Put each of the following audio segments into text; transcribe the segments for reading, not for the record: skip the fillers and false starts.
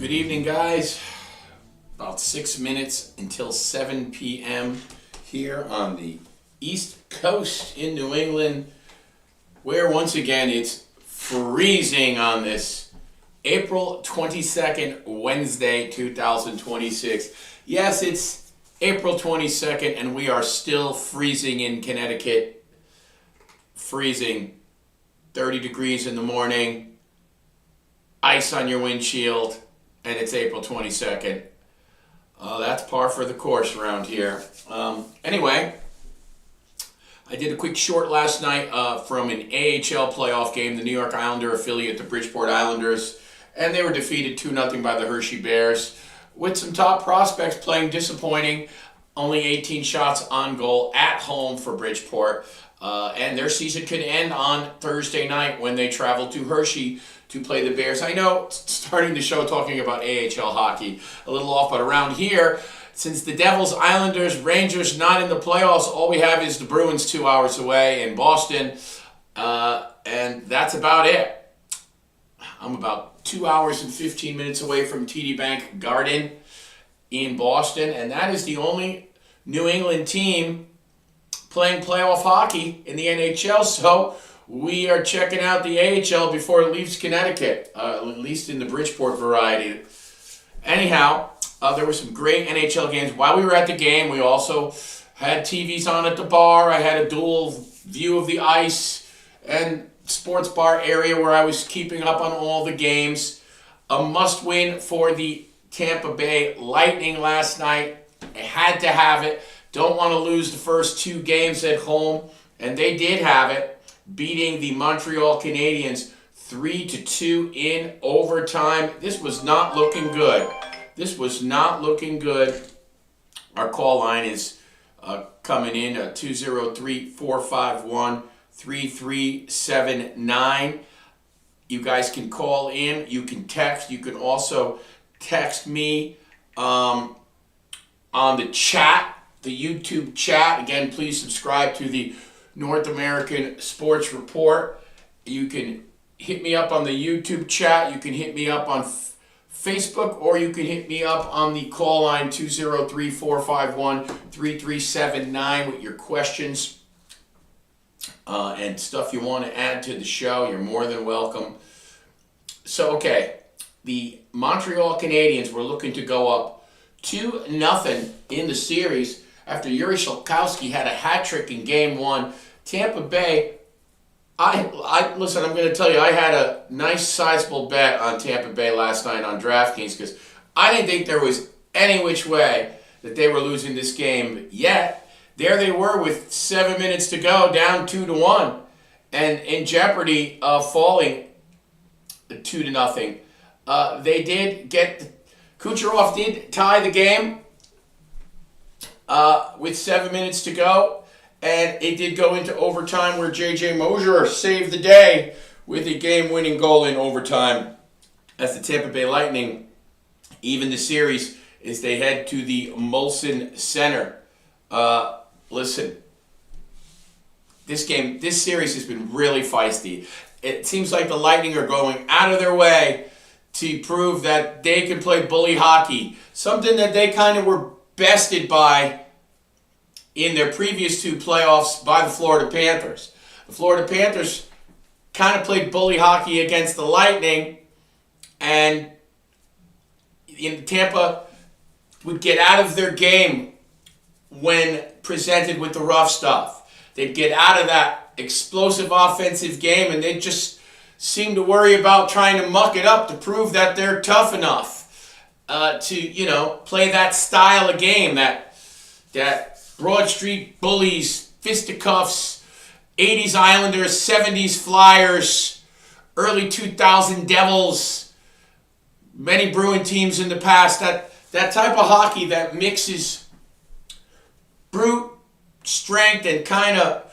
Good evening, guys. About 6 minutes until 7 p.m. here on the East Coast in New England, where once again it's freezing on this April 22nd, Wednesday, 2026. Yes, it's April 22nd, and we are still freezing in Connecticut. Freezing, 30 degrees in the morning, ice on your windshield, and it's April 22nd. That's par for the course around here. Anyway, I did a quick short last night from an AHL playoff game, the New York Islander affiliate, the Bridgeport Islanders, and they were defeated 2-0 by the Hershey Bears, with some top prospects playing disappointing, only 18 shots on goal at home for Bridgeport, and their season could end on Thursday night when they travel to Hershey to play the Bears. I know, starting the show talking about AHL hockey, a little off, but around here, since the Devils, Islanders, Rangers not in the playoffs, all we have is the Bruins 2 hours away in Boston, and that's about it. I'm about 2 hours and 15 minutes away from TD Bank Garden in Boston, and that is the only New England team playing playoff hockey in the NHL, so we are checking out the AHL before it leaves Connecticut, at least in the Bridgeport variety. Anyhow, there were some great NHL games. While we were at the game, we also had TVs on at the bar. I had a dual view of the ice and sports bar area where I was keeping up on all the games. A must-win for the Tampa Bay Lightning last night. I had to have it. Don't want to lose the first two games at home, and they did have it, beating the Montreal Canadiens 3-2 in overtime. This was not looking good. This was not looking good. Our call line is coming in at 203-451-3379. You guys can call in. You can text. You can also text me on the chat, the YouTube chat. Again, please subscribe to the North American Sports Report. You can hit me up on the YouTube chat. You can hit me up on Facebook, or you can hit me up on the call line 203-451-3379 with your questions and stuff you want to add to the show. You're more than welcome. So, okay, the Montreal Canadiens were looking to go up 2-0 in the series after Yuri Slafkovsky had a hat trick in Game 1. Tampa Bay, listen, I'm going to tell you, I had a nice sizable bet on Tampa Bay last night on DraftKings because I didn't think there was any which way that they were losing this game yet. There they were with 7 minutes to go, down 2-1, and in jeopardy of falling 2-0. They did get, Kucherov did tie the game with 7 minutes to go, and it did go into overtime where J.J. Mosier saved the day with a game-winning goal in overtime as the Tampa Bay Lightning even the series as they head to the Molson Center. Listen, this series has been really feisty. It seems like the Lightning are going out of their way to prove that they can play bully hockey, something that they kind of were bested by in their previous two playoffs by the Florida Panthers. The Florida Panthers kind of played bully hockey against the Lightning, and in Tampa would get out of their game when presented with the rough stuff. They'd get out of that explosive offensive game, and they just seem to worry about trying to muck it up to prove that they're tough enough to, play that style of game, that Broad Street Bullies, fisticuffs, 80s Islanders, 70s Flyers, early 2000 Devils, many Bruin teams in the past, that type of hockey that mixes brute strength and kind of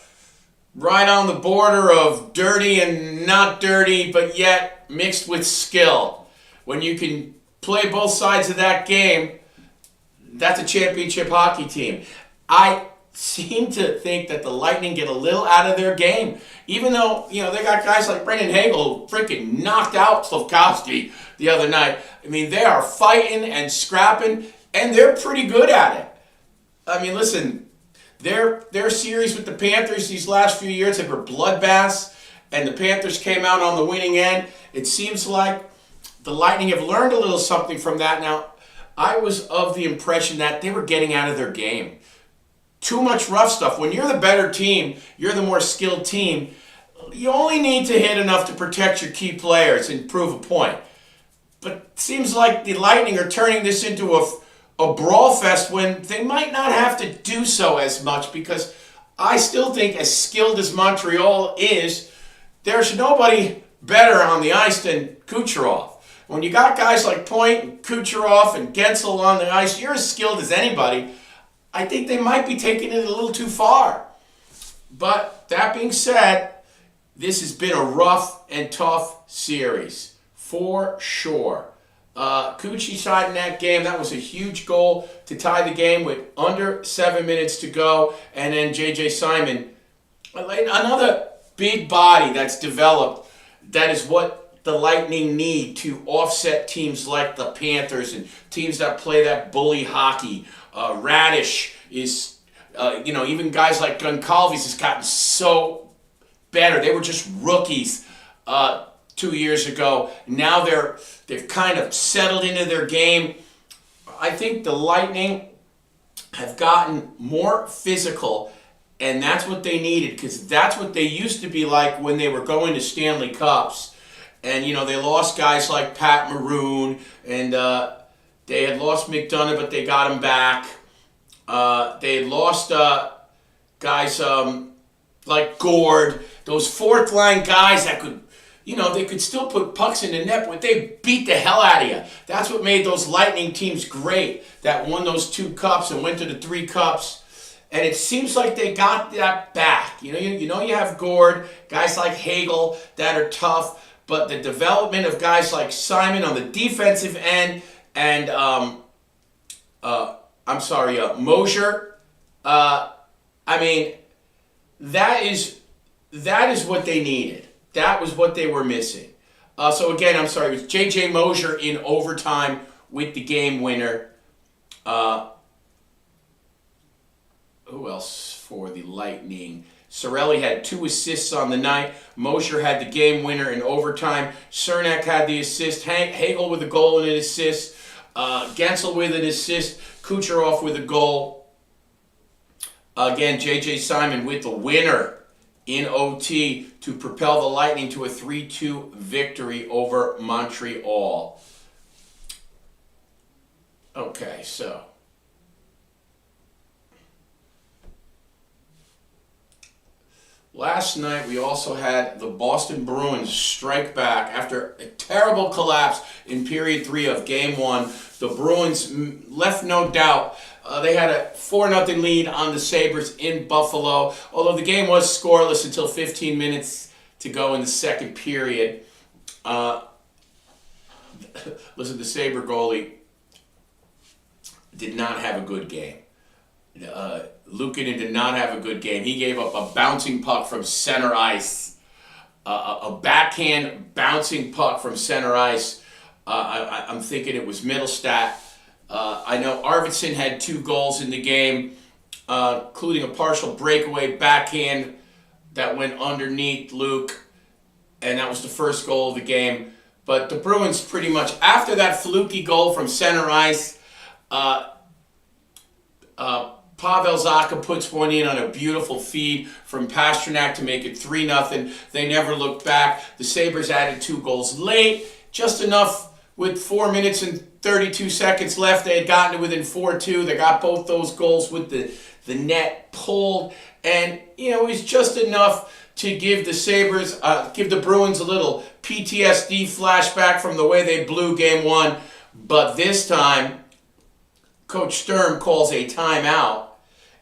right on the border of dirty and not dirty, but yet mixed with skill. When you can play both sides of that game, that's a championship hockey team. I seem to think that the Lightning get a little out of their game. Even though, they got guys like Brendan Hagel who freaking knocked out Slafkovsky the other night. I mean, they are fighting and scrapping, and they're pretty good at it. I mean, listen, their series with the Panthers these last few years have were bloodbaths, and the Panthers came out on the winning end. It seems like the Lightning have learned a little something from that. Now, I was of the impression that they were getting out of their game. Too much rough stuff. When you're the better team, you're the more skilled team, you only need to hit enough to protect your key players and prove a point. But it seems like the Lightning are turning this into a brawl fest when they might not have to do so as much, because I still think, as skilled as Montreal is, there's nobody better on the ice than Kucherov. When you got guys like Point and Kucherov and Gensel on the ice, you're as skilled as anybody. I think they might be taking it a little too far. But that being said, this has been a rough and tough series, for sure. Kuchi side in that game, that was a huge goal to tie the game with under 7 minutes to go. And then J.J. Simon, another big body that's developed. That is what the Lightning need to offset teams like the Panthers and teams that play that bully hockey. Radish is, even guys like Goncalves has gotten so better. They were just rookies 2 years ago. Now they've kind of settled into their game. I think the Lightning have gotten more physical, and that's what they needed, because that's what they used to be like when they were going to Stanley Cups. And, they lost guys like Pat Maroon, and they had lost McDonough, but they got him back. They had lost guys like Gord, those fourth-line guys that could, they could still put pucks in the net, but they beat the hell out of you. That's what made those Lightning teams great, that won those 2 cups and went to the 3 cups. And it seems like they got that back. You have Gord, guys like Hagel that are tough, but the development of guys like Simon on the defensive end and Mosier. That is what they needed. That was what they were missing. So again, it was J.J. Mosier in overtime with the game winner. Who else for the Lightning? Sorelli had 2 assists on the night. Mosier had the game winner in overtime. Cernak had the assist. Hagel with a goal and an assist. Gensel with an assist. Kucherov with a goal. Again, J.J. Simon with the winner in OT to propel the Lightning to a 3-2 victory over Montreal. Okay, so last night we also had the Boston Bruins strike back after a terrible collapse in period 3 of game 1. The Bruins left no doubt. They had a 4-0 lead on the Sabres in Buffalo, although the game was scoreless until 15 minutes to go in the second period. Listen, the Sabre goalie did not have a good game. Luukkonen did not have a good game. He gave up a bouncing puck from center ice. A backhand bouncing puck from center ice. I'm thinking it was Middlestat. I know Arvidsson had 2 goals in the game, including a partial breakaway backhand that went underneath Luke, and that was the first goal of the game. But the Bruins pretty much, after that fluky goal from center ice, Pavel Zacha puts one in on a beautiful feed from Pasternak to make it 3-0. They never looked back. The Sabres added 2 goals late, just enough with 4 minutes and 32 seconds left. They had gotten to within 4-2. They got both those goals with the net pulled. And, it was just enough to give the Sabres, give the Bruins a little PTSD flashback from the way they blew game 1. But this time, Coach Sturm calls a timeout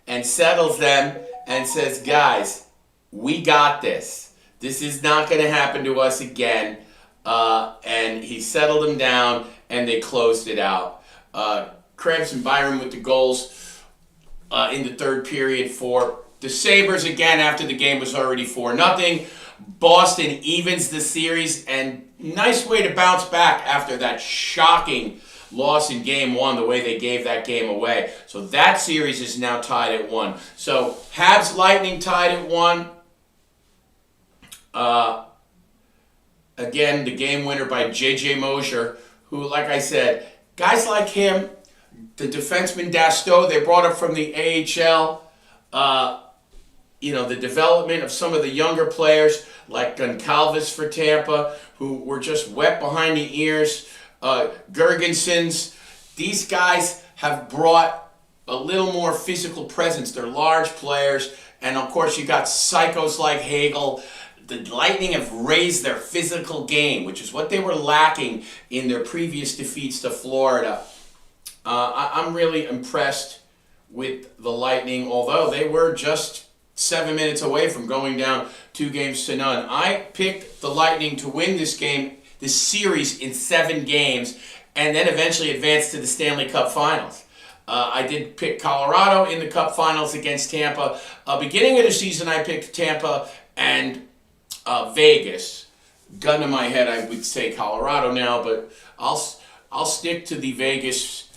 and settles them and says, guys, we got this. This is not going to happen to us again. And he settled them down, and they closed it out. Krebs and Byron with the goals. in the third period for the Sabres again after the game was already 4-0. Boston evens the series, and nice way to bounce back after that shocking loss in Game 1, the way they gave that game away. So that series is now tied at 1. So Habs Lightning tied at 1. Again, the game winner by J.J. Mosier, who, like I said, guys like him, the defenseman Dastow, they brought up from the AHL. The development of some of the younger players like Goncalves for Tampa, who were just wet behind the ears. Gergensons. These guys have brought a little more physical presence. They're large players. And, of course, you got psychos like Hagel. The Lightning have raised their physical game, which is what they were lacking in their previous defeats to Florida. I'm really impressed with the Lightning, although they were just 7 minutes away from going down 2-0. I picked the Lightning to win this series in 7 games, and then eventually advance to the Stanley Cup Finals. I did pick Colorado in the Cup Finals against Tampa. Beginning of the season, I picked Tampa and Vegas. Gun to my head, I would say Colorado now, but I'll stick to the Vegas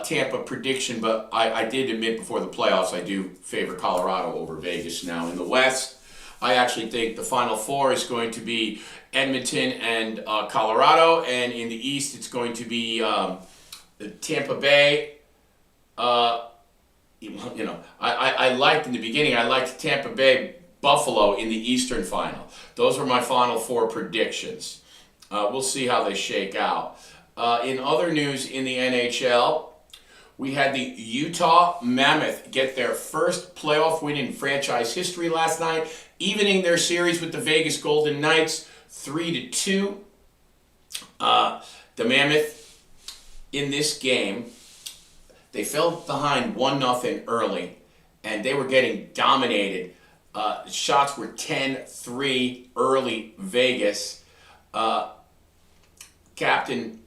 Tampa prediction. But I did admit before the playoffs I do favor Colorado over Vegas now. In the West, I actually think the Final Four is going to be Edmonton and Colorado, and in the East it's going to be Tampa Bay. I liked in the beginning. I liked Tampa Bay, Buffalo in the Eastern Final. Those were my Final Four predictions. We'll see how they shake out. In other news in the NHL, we had the Utah Mammoth get their first playoff win in franchise history last night, evening their series with the Vegas Golden Knights 3-2. The Mammoth, in this game, they fell behind 1-0 early, and they were getting dominated. Shots were 10-3 early Vegas. The captain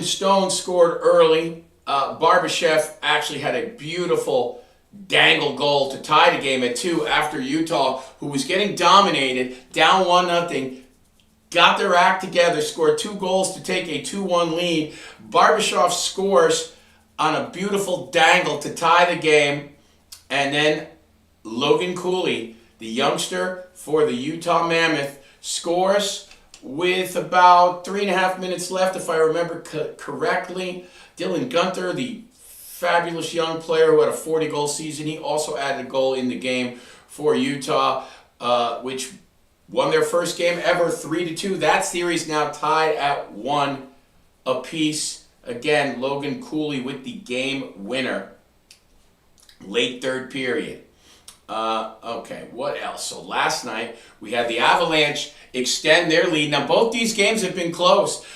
Stone scored early. Barbashev actually had a beautiful dangle goal to tie the game at 2 after Utah, who was getting dominated, down 1-0, got their act together, scored 2 goals to take a 2-1 lead. Barbashev scores on a beautiful dangle to tie the game. And then Logan Cooley, the youngster for the Utah Mammoth, scores with about 3.5 minutes left, if I remember correctly. Dylan Gunther, the fabulous young player who had a 40-goal season, he also added a goal in the game for Utah, which won their first game ever, 3-2. That series now tied at 1 apiece. Again, Logan Cooley with the game winner. Late third period. Okay, what else? So last night, we had the Avalanche extend their lead. Now, both these games have been close.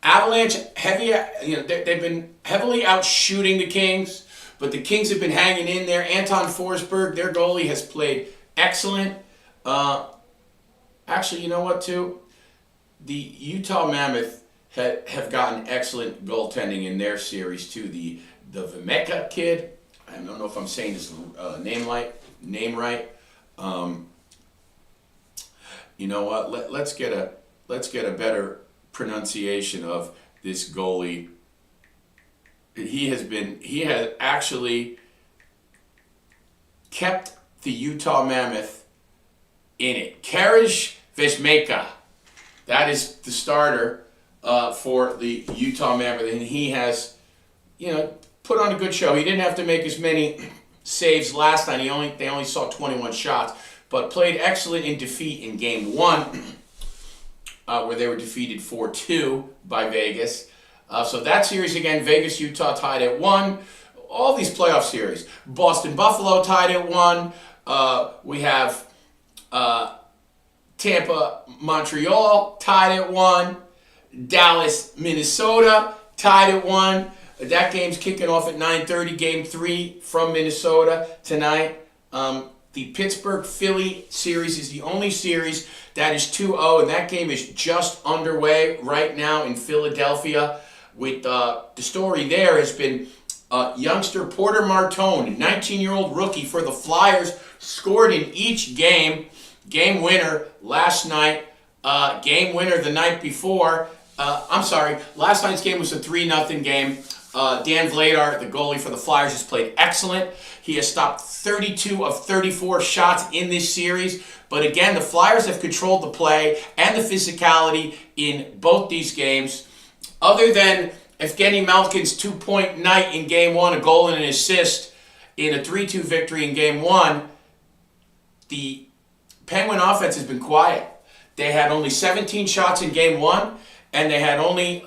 Avalanche, they've been heavily out shooting the Kings, but the Kings have been hanging in there. Anton Forsberg, their goalie, has played excellent. Actually, you know what, too? The Utah Mammoth have gotten excellent goaltending in their series, too. The Vemeka kid, I don't know if I'm saying his name right. You know what? Let's get a better pronunciation of this goalie. He has actually kept the Utah Mammoth in it. Karaj Vejmeka, that is the starter for the Utah Mammoth, and he has, put on a good show. He didn't have to make as many saves last time. They only saw 21 shots, but played excellent in defeat in Game 1, where they were defeated 4-2 by Vegas. So that series again, Vegas-Utah tied at 1. All these playoff series. Boston-Buffalo tied at 1. We have Tampa-Montreal tied at 1. Dallas-Minnesota tied at 1. That game's kicking off at 9:30, Game 3 from Minnesota tonight. The Pittsburgh-Philly series is the only series that is 2-0, and that game is just underway right now in Philadelphia. With the story there has been youngster Porter Martone, 19-year-old rookie for the Flyers, scored in each game. Game winner last night, game winner the night before. Last night's game was a 3-0 game. Dan Vladar, the goalie for the Flyers, has played excellent. He has stopped 32 of 34 shots in this series. But again, the Flyers have controlled the play and the physicality in both these games. Other than Evgeny Malkin's 2-point night in Game 1, a goal and an assist in a 3-2 victory in Game 1, the Penguin offense has been quiet. They had only 17 shots in Game 1, and they had only...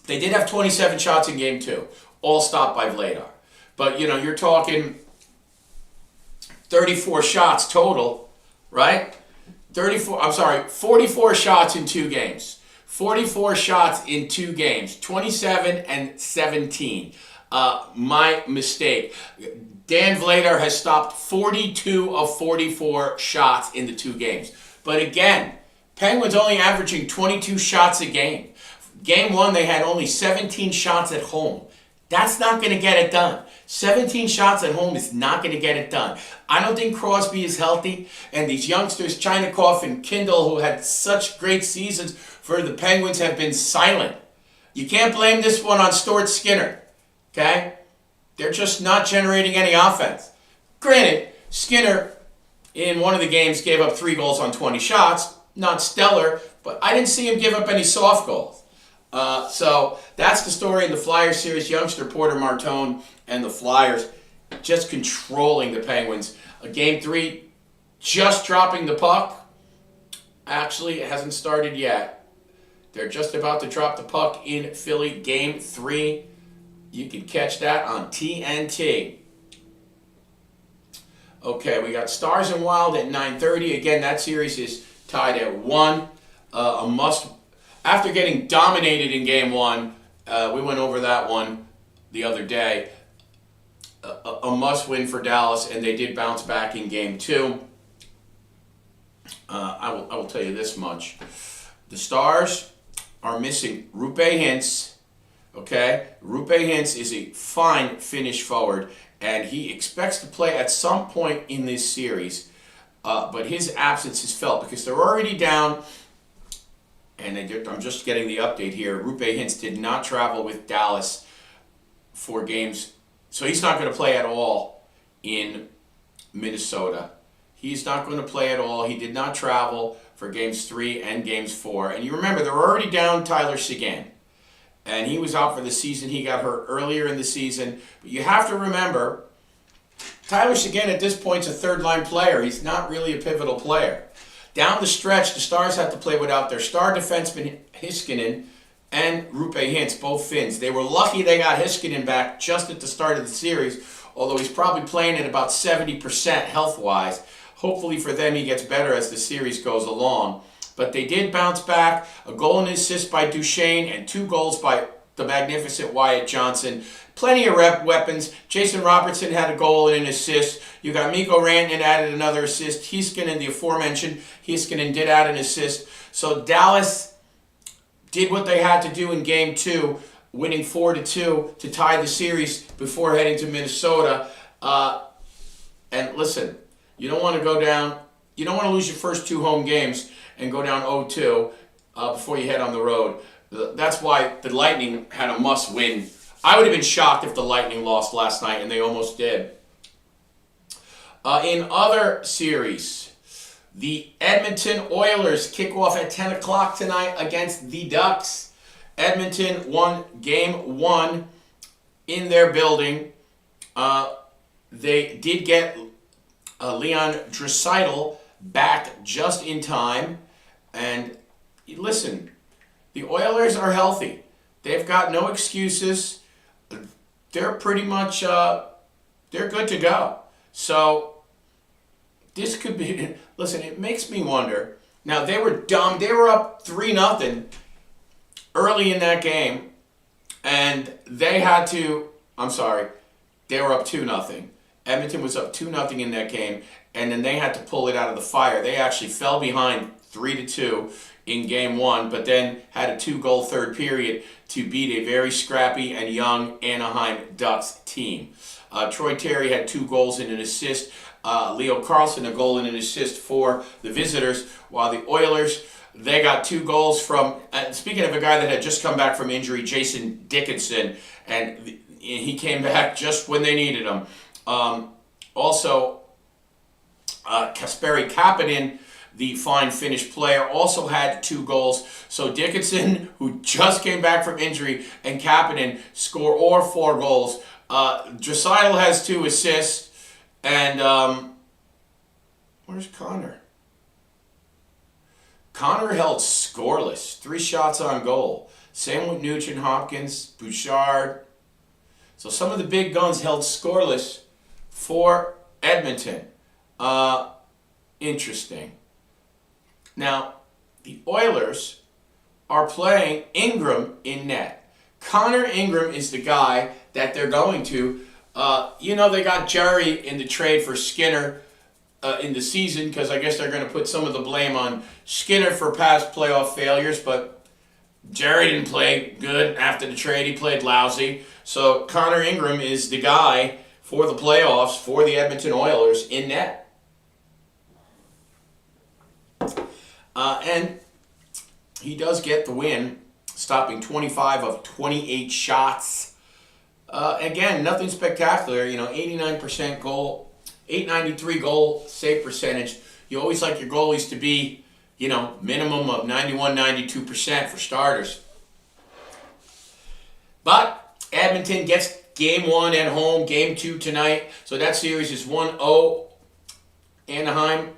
they did have 27 shots in Game 2, all stopped by Vladar. But, you're talking 34 shots total, right? 44 shots in 2 games. 44 shots in 2 games. 27 and 17. My mistake. Dan Vladar has stopped 42 of 44 shots in the 2 games. But again, Penguins only averaging 22 shots a game. Game 1, they had only 17 shots at home. That's not going to get it done. 17 shots at home is not going to get it done. I don't think Crosby is healthy, and these youngsters, Chinakhov and Kindle, who had such great seasons for the Penguins, have been silent. You can't blame this one on Stuart Skinner, okay? They're just not generating any offense. Granted, Skinner, in one of the games, gave up 3 goals on 20 shots. Not stellar, but I didn't see him give up any soft goals. So that's the story in the Flyers series. Youngster Porter Martone and the Flyers just controlling the Penguins. Game 3, just dropping the puck. Actually, it hasn't started yet. They're just about to drop the puck in Philly. Game 3, you can catch that on TNT. Okay, we got Stars and Wild at 9:30. Again, that series is tied at 1. A must. After getting dominated in Game 1, we went over that one the other day. A must-win for Dallas, and they did bounce back in Game 2. I will tell you this much. The Stars are missing Rupe Hintz, okay? Rupe Hintz is a fine finish forward, and he expects to play at some point in this series, but his absence is felt because they're already down. And I'm just getting the update here. Rupe Hintz did not travel with Dallas for games, so he's not going to play at all in Minnesota. He's not going to play at all. He did not travel for Games 3 and Games 4. And you remember, they're already down Tyler Seguin. And he was out for the season. He got hurt earlier in the season. But you have to remember, Tyler Seguin at this point is a third-line player. He's not really a pivotal player. Down the stretch, the Stars had to play without their star defenseman Heiskanen and Rupe Hintz, both Finns. They were lucky they got Heiskanen back just at the start of the series, although he's probably playing at about 70% health-wise. Hopefully for them he gets better as the series goes along. But they did bounce back. A goal and assist by Duchesne and 2 goals by the magnificent Wyatt Johnson. Plenty of weapons. Jason Robertson had a goal and an assist. You got Mikko Rantanen added another assist. Heiskanen, the aforementioned Heiskanen, did add an assist. So Dallas did what they had to do in Game 2, winning 4-2 to tie the series before heading to Minnesota. And listen, you don't want to go down. You don't want to lose your first 2 home games and go down 0-2 before you head on the road. That's why the Lightning had a must-win. I would have been shocked if the Lightning lost last night, and they almost did. In other series, the Edmonton Oilers kick off at 10 o'clock tonight against the Ducks. Edmonton won Game 1 in their building. They did get Leon Draisaitl back just in time. And listen, the Oilers are healthy. They've got no excuses. They're pretty much, they're good to go. So this could be, listen, it makes me wonder. Now, they were dumb. They were up 3-0 early in that game. And they had to, they were up 2-0. Edmonton was up 2-0 in that game. And then they had to pull it out of the fire. They actually fell behind 3-2 in Game 1, but then had a 2-goal third period to beat a very scrappy and young Anaheim Ducks team. Troy Terry had 2 goals and an assist. Leo Carlson, a goal and an assist for the visitors, while the Oilers, they got 2 goals from, speaking of a guy that had just come back from injury, Jason Dickinson, and he came back just when they needed him. Also, Kasperi Kapanen, the fine Finnish player, also had 2 goals. So Dickinson, who just came back from injury, and Kapanen score all 4 goals. Draisaitl has 2 assists. And where's Connor? Connor held scoreless. 3 shots on goal. Same with Nugent Hopkins, Bouchard. So some of the big guns held scoreless for Edmonton. Interesting. Now, the Oilers are playing Ingram in net. Connor Ingram is the guy that they're going to. They got Jerry in the trade for Skinner in the season, because I guess they're going to put some of the blame on Skinner for past playoff failures, but Jerry didn't play good after the trade. He played lousy. So Connor Ingram is the guy for the playoffs for the Edmonton Oilers in net. And he does get the win, stopping 25 of 28 shots. Again, nothing spectacular. 89% goal, .893 goal save percentage. You always like your goalies to be, minimum of 91, 92% for starters. But Edmonton gets game 1 at home, game 2 tonight. So that series is 1-0. Anaheim,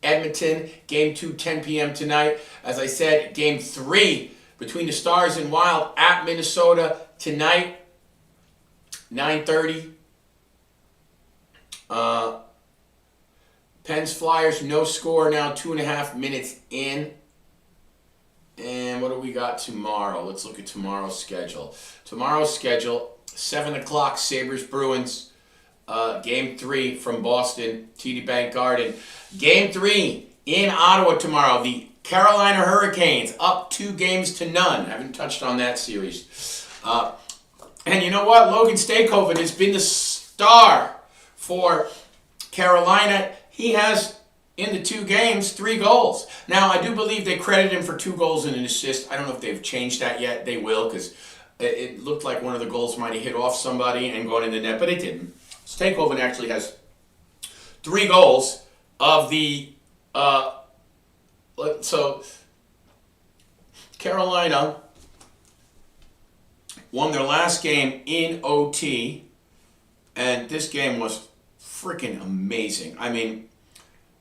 Edmonton, game 2, 10 p.m. tonight. As I said, game 3 between the Stars and Wild at Minnesota tonight, 9:30. Pens Flyers, no score now, 2.5 minutes in. And what do we got tomorrow? Let's look at tomorrow's schedule. Tomorrow's schedule, 7 o'clock, Sabres Bruins. Game 3 from Boston, TD Bank Garden. Game 3 in Ottawa tomorrow. The Carolina Hurricanes up 2-0. I haven't touched on that series. And you know what? Logan Staykoven has been the star for Carolina. He has, in the 2 games, 3 goals. Now, I do believe they credit him for 2 goals and an assist. I don't know if they've changed that yet. They will, because it looked like one of the goals might have hit off somebody and gone in the net, but it didn't. Staykoven actually has 3 goals of the... So, Carolina won their last game in OT, and this game was freaking amazing. I mean,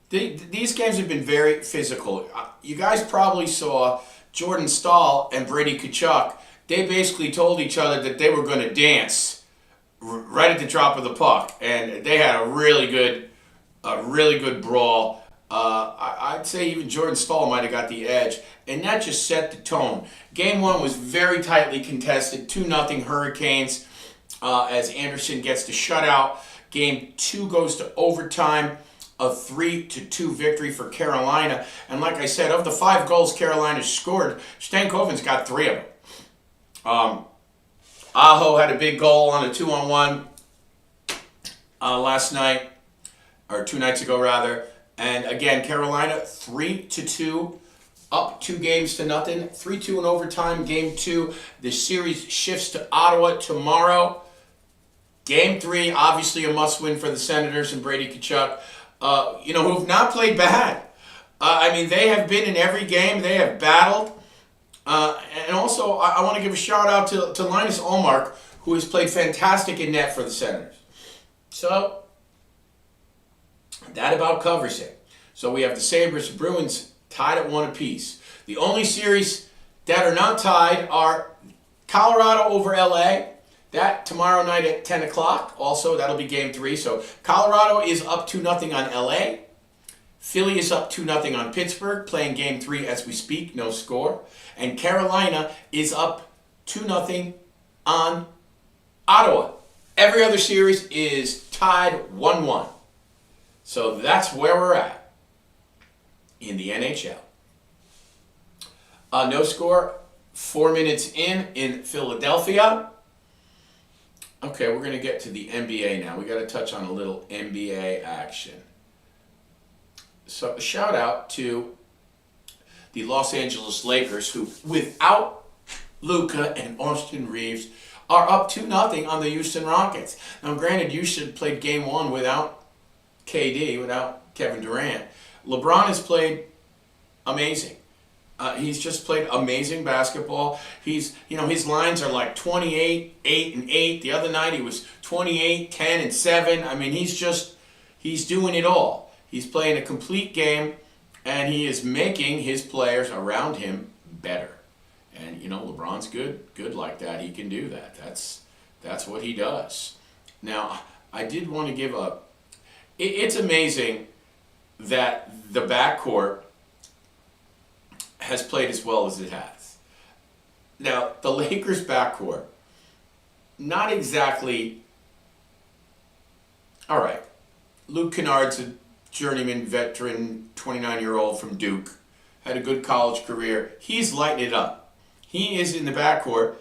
these games have been very physical. You guys probably saw Jordan Stahl and Brady Tkachuk. They basically told each other that they were going to dance right at the drop of the puck, and they had a really good brawl. I'd say even Jordan Stahl might have got the edge, and that just set the tone. Game 1 was very tightly contested, 2-0 Hurricanes, as Anderson gets the shutout. Game 2 goes to overtime, a 3-2 victory for Carolina. And like I said, of the 5 goals Carolina scored, Stankoven's got 3 of them. Aho had a big goal on a 2-on-1 last night, or 2 nights ago rather. And again, Carolina 3-2, up 2-0. 3-2 in overtime, game 2. The series shifts to Ottawa tomorrow. Game 3, obviously a must-win for the Senators and Brady Tkachuk, who have not played bad. They have been in every game. They have battled. And also, I want to give a shout-out to Linus Ullmark, who has played fantastic in net for the Senators. So, that about covers it. So we have the Sabres and Bruins tied at 1 apiece. The only series that are not tied are Colorado over LA. That tomorrow night at 10 o'clock. Also, that'll be game 3. So Colorado is up 2-0 on LA. Philly is up 2-0 on Pittsburgh, playing game 3 as we speak, no score. And Carolina is up 2-0 on Ottawa. Every other series is tied 1-1. So that's where we're at in the NHL. No score 4 minutes in Philadelphia. Okay, we're going to get to the NBA now. We got to touch on a little NBA action. So, a shout out to the Los Angeles Lakers, who, without Luka and Austin Reeves, are up 2-0 on the Houston Rockets. Now, granted, Houston played Game 1 without KD, without Kevin Durant. LeBron has played amazing. He's just played amazing basketball. His lines are like 28, 8, and 8. The other night he was 28, 10, and 7. I mean, he's doing it all. He's playing a complete game, and he is making his players around him better. And, LeBron's good like that. He can do that. That's what he does. Now, I did want to give a... It's amazing that the backcourt has played as well as it has. Now, the Lakers backcourt, not exactly... All right, Luke Kennard's a journeyman veteran, 29-year-old from Duke, had a good college career. He's lighting it up. He is in the backcourt.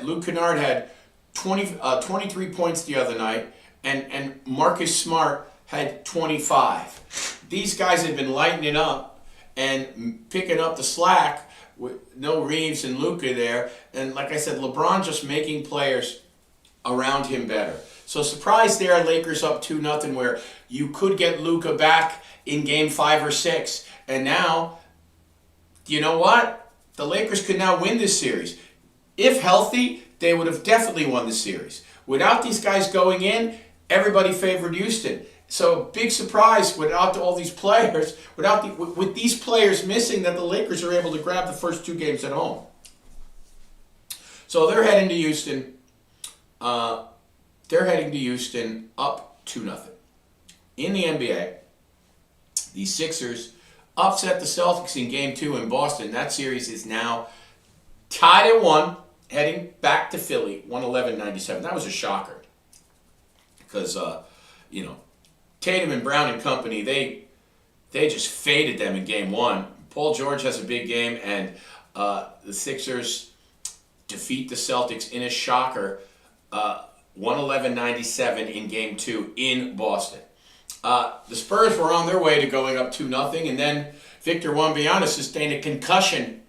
Luke Kennard had 23 points the other night, and Marcus Smart had 25. These guys have been lighting it up and picking up the slack with no Reeves and Luka there. And like I said, LeBron just making players around him better. So surprise there, Lakers up 2-0, where you could get Luka back in Game 5 or 6. And now, you know what? The Lakers could now win this series. If healthy, they would have definitely won the series. Without these guys going in, everybody favored Houston. So big surprise without all these players, with these players missing, that the Lakers are able to grab the first 2 games at home. So they're heading to Houston. They're heading to Houston up 2-0. In the NBA, the Sixers upset the Celtics in Game 2 in Boston. That series is now tied at 1, heading back to Philly, 111-97. That was a shocker because, Tatum and Brown and company, they just faded them in Game 1. Paul George has a big game, and the Sixers defeat the Celtics in a shocker, 111-97 in Game 2 in Boston. The Spurs were on their way to going up 2-0, and then Victor Wembanyama sustained a concussion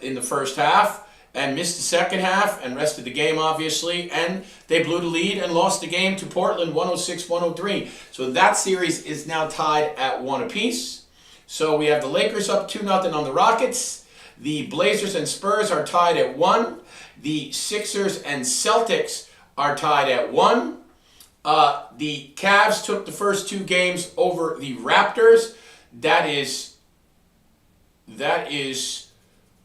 in the first half and missed the second half and rested the game, obviously, and they blew the lead and lost the game to Portland 106-103. So that series is now tied at 1 apiece. So we have the Lakers up 2-0 on the Rockets. The Blazers and Spurs are tied at 1. The Sixers and Celtics are tied at 1. The Cavs took the first 2 games over the Raptors. That is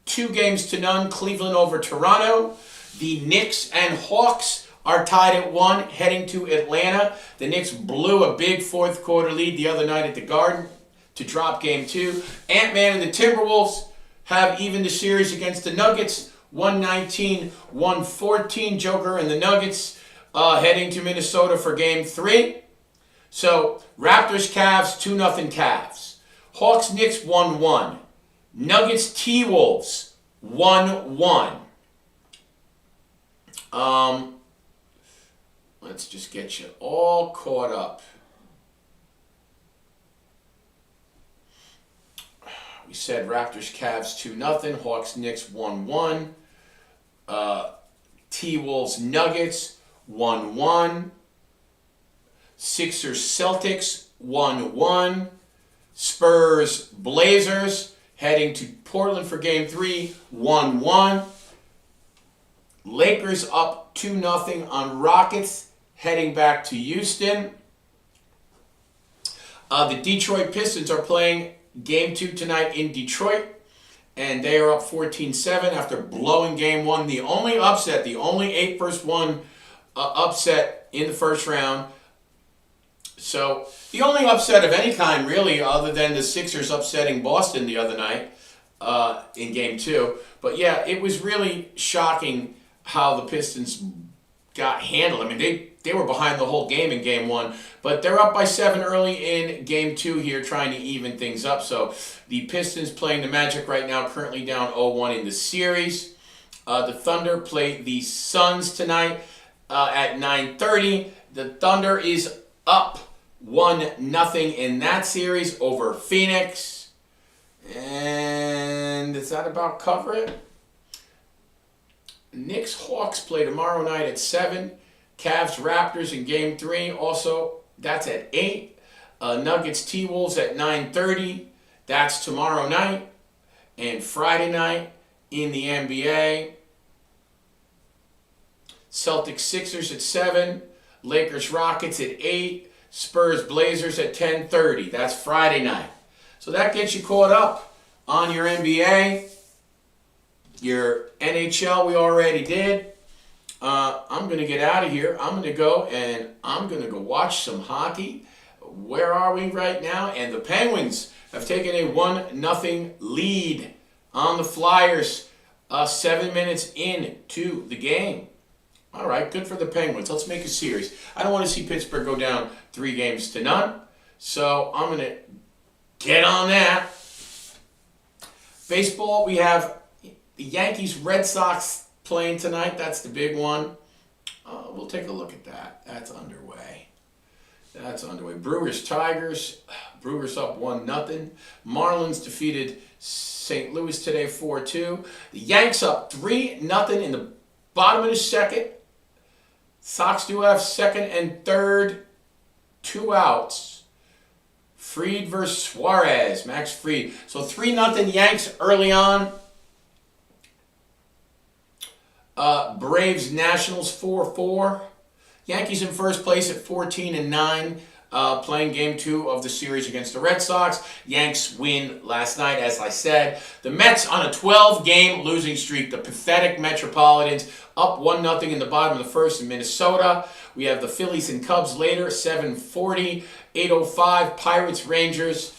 2-0. Cleveland over Toronto. The Knicks and Hawks are tied at 1, heading to Atlanta. The Knicks blew a big fourth quarter lead the other night at the Garden to drop Game 2. Ant-Man and the Timberwolves have evened the series against the Nuggets, 119-114. Joker and the Nuggets heading to Minnesota for Game 3. So, Raptors, Cavs, 2-0 Cavs. Hawks, Knicks, 1-1. Nuggets, T-Wolves, 1-1. Let's just get you all caught up. We said Raptors, Cavs, 2-0. Hawks, Knicks, 1-1. T-Wolves, Nuggets, 1-1. Sixers, Celtics, 1-1. Spurs, Blazers, heading to Portland for Game 3, 1-1. Lakers up 2-0 on Rockets, heading back to Houston. The Detroit Pistons are playing Game 2 tonight in Detroit, and they are up 14-7 after blowing Game 1. The only upset, the only 8-1 upset in the first round. So the only upset of any kind, really, other than the Sixers upsetting Boston the other night in Game 2. But yeah, it was really shocking how the Pistons got handled. I mean, they were behind the whole game in game 1, but they're up by 7 early in game 2 here, trying to even things up. So the Pistons playing the Magic right now, currently down 0-1 in the series. The Thunder play the Suns tonight at 9:30. The Thunder is up 1-0 in that series over Phoenix. And does that about cover it? Knicks-Hawks play tomorrow night at 7. Cavs-Raptors in game 3. Also, that's at 8. Nuggets-T-Wolves at 9:30. That's tomorrow night. And Friday night in the NBA, Celtics-Sixers at 7. Lakers-Rockets at 8. Spurs-Blazers at 10:30. That's Friday night. So that gets you caught up on your NBA. Your NHL we already did. I'm going to get out of here. I'm going to go and I'm going to go watch some hockey. Where are we right now? And the Penguins have taken a 1-0 lead on the Flyers 7 minutes into the game. All right, good for the Penguins. Let's make a series. I don't want to see Pittsburgh go down 3-0. So I'm going to get on that. Baseball, we have the Yankees-Red Sox playing tonight. That's the big one. We'll take a look at that. That's underway. Brewers-Tigers. Brewers up 1-0. Marlins defeated St. Louis today 4-2. The Yanks up 3-0 in the bottom of the second. Sox do have second and third. 2 outs. Fried versus Suarez. Max Fried. So 3-0 Yanks early on. Braves Nationals 4-4. Yankees in first place at 14-9, playing game 2 of the series against the Red Sox. Yanks win last night, as I said. The Mets on a 12-game losing streak. The pathetic Metropolitans up 1-0 in the bottom of the first in Minnesota. We have the Phillies and Cubs later, 7:40, 8:05 Pirates Rangers.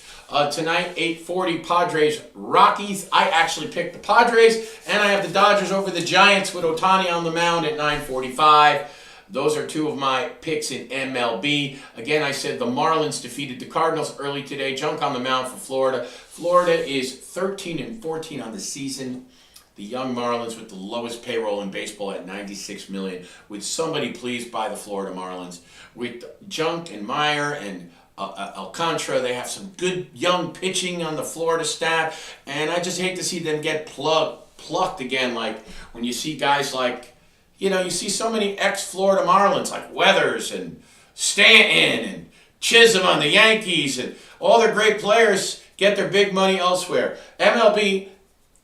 Tonight, 8:40, Padres, Rockies. I actually picked the Padres, and I have the Dodgers over the Giants with Ohtani on the mound at 9:45. Those are 2 of my picks in MLB. Again, I said the Marlins defeated the Cardinals early today. Junk on the mound for Florida. Florida is 13-14 on the season. The young Marlins with the lowest payroll in baseball at $96 million. Would somebody please buy the Florida Marlins? With Junk and Meyer and Alcantara, they have some good young pitching on the Florida staff, and I just hate to see them get plucked again. Like when you see guys like, you see so many ex-Florida Marlins like Weathers and Stanton and Chisholm on the Yankees, and all their great players get their big money elsewhere. MLB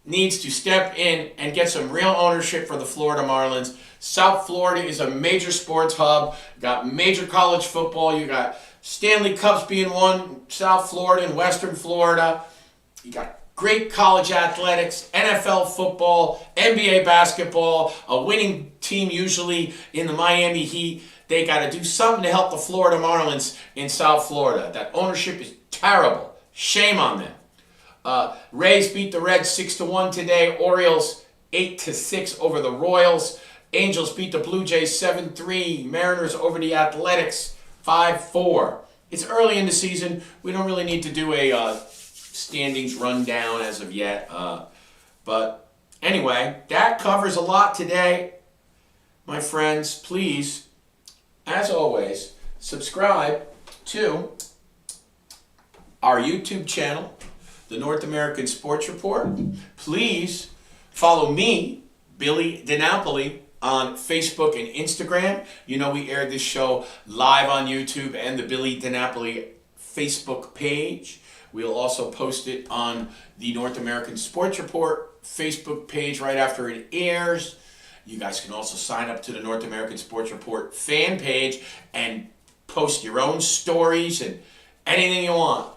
needs to step in and get some real ownership for the Florida Marlins. South Florida is a major sports hub. You got major college football. You got Stanley Cups being won, South Florida and Western Florida. You got great college athletics, NFL football, NBA basketball, a winning team usually in the Miami Heat. They got to do something to help the Florida Marlins in South Florida. That ownership is terrible. Shame on them. Rays beat the Reds 6-1 today. Orioles 8-6 over the Royals. Angels beat the Blue Jays 7-3. Mariners over the Athletics 5-4. It's early in the season. We don't really need to do a standings rundown as of yet. But anyway, that covers a lot today. My friends, please, as always, subscribe to our YouTube channel, the North American Sports Report. Please follow me, Billy DiNapoli, on Facebook and Instagram. We aired this show live on YouTube and the Billy DiNapoli Facebook page. We'll also post it on the North American Sports Report Facebook page right after it airs. You guys can also sign up to the North American Sports Report fan page and post your own stories and anything you want.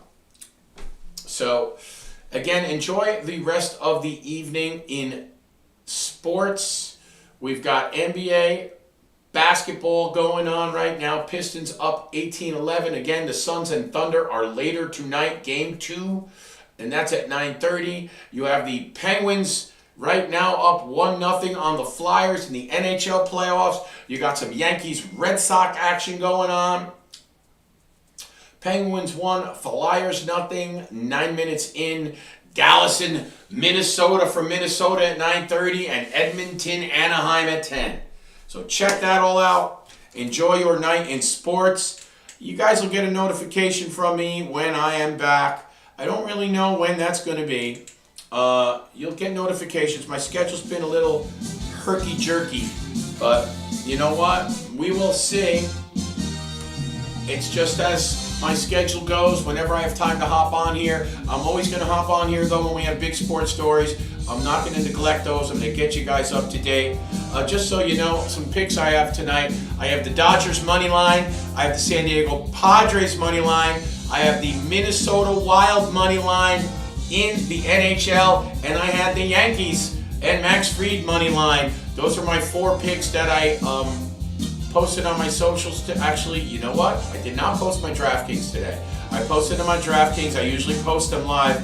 So, again, enjoy the rest of the evening in sports. We've got NBA basketball going on right now. Pistons up 18-11. Again, the Suns and Thunder are later tonight, game 2, and that's at 9:30. You have the Penguins right now up 1-0 on the Flyers in the NHL playoffs. You got some Yankees-Red Sox action going on. Penguins 1, Flyers nothing. 9 minutes in. Dallas and Minnesota from Minnesota at 9:30, and Edmonton, Anaheim at 10. So check that all out. Enjoy your night in sports. You guys will get a notification from me when I am back. I don't really know when that's going to be. You'll get notifications. My schedule's been a little herky-jerky, but you know what? We will see. It's just as my schedule goes. Whenever I have time to hop on here, I'm always going to hop on here, though, when we have big sports stories. I'm not going to neglect those. I'm going to get you guys up to date. Just so you know, some picks I have tonight. I have the Dodgers money line. I have the San Diego Padres money line. I have the Minnesota Wild money line in the NHL. And I had the Yankees and Max Fried money line. Those are my 4 picks that I posted on my socials. Actually, you know what? I did not post my DraftKings today. I posted on my DraftKings. I usually post them live.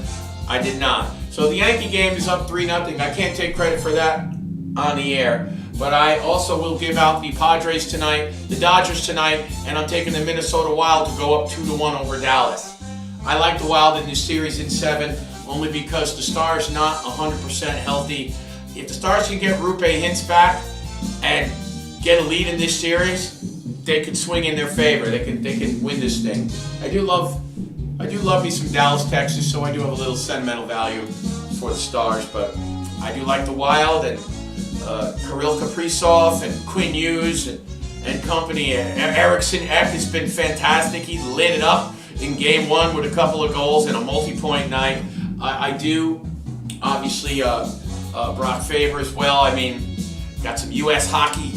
I did not. So the Yankee game is up 3-0. I can't take credit for that on the air. But I also will give out the Padres tonight, the Dodgers tonight, and I'm taking the Minnesota Wild to go up 2-1 over Dallas. I like the Wild in this series in 7, only because the Stars not 100% healthy. If the Stars can get Rupe Hintz back and get a lead in this series, they could swing in their favor. They can win this thing. I do love me some Dallas, Texas, so I do have a little sentimental value for the Stars, but I do like the Wild, and Kirill Kaprizov and Quinn Hughes and company. Eriksson Ek has been fantastic. He lit it up in Game 1 with a couple of goals and a multi-point night. I do, obviously, Brock Faber as well. I mean, got some U.S. hockey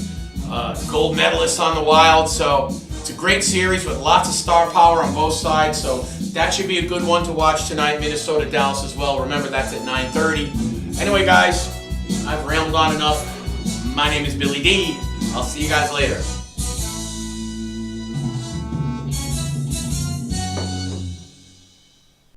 gold medalists on the Wild, so it's a great series with lots of star power on both sides, so that should be a good one to watch tonight. Minnesota, Dallas as well. Remember, that's at 9:30. Anyway, guys, I've rambled on enough. My name is Billy D. I'll see you guys later.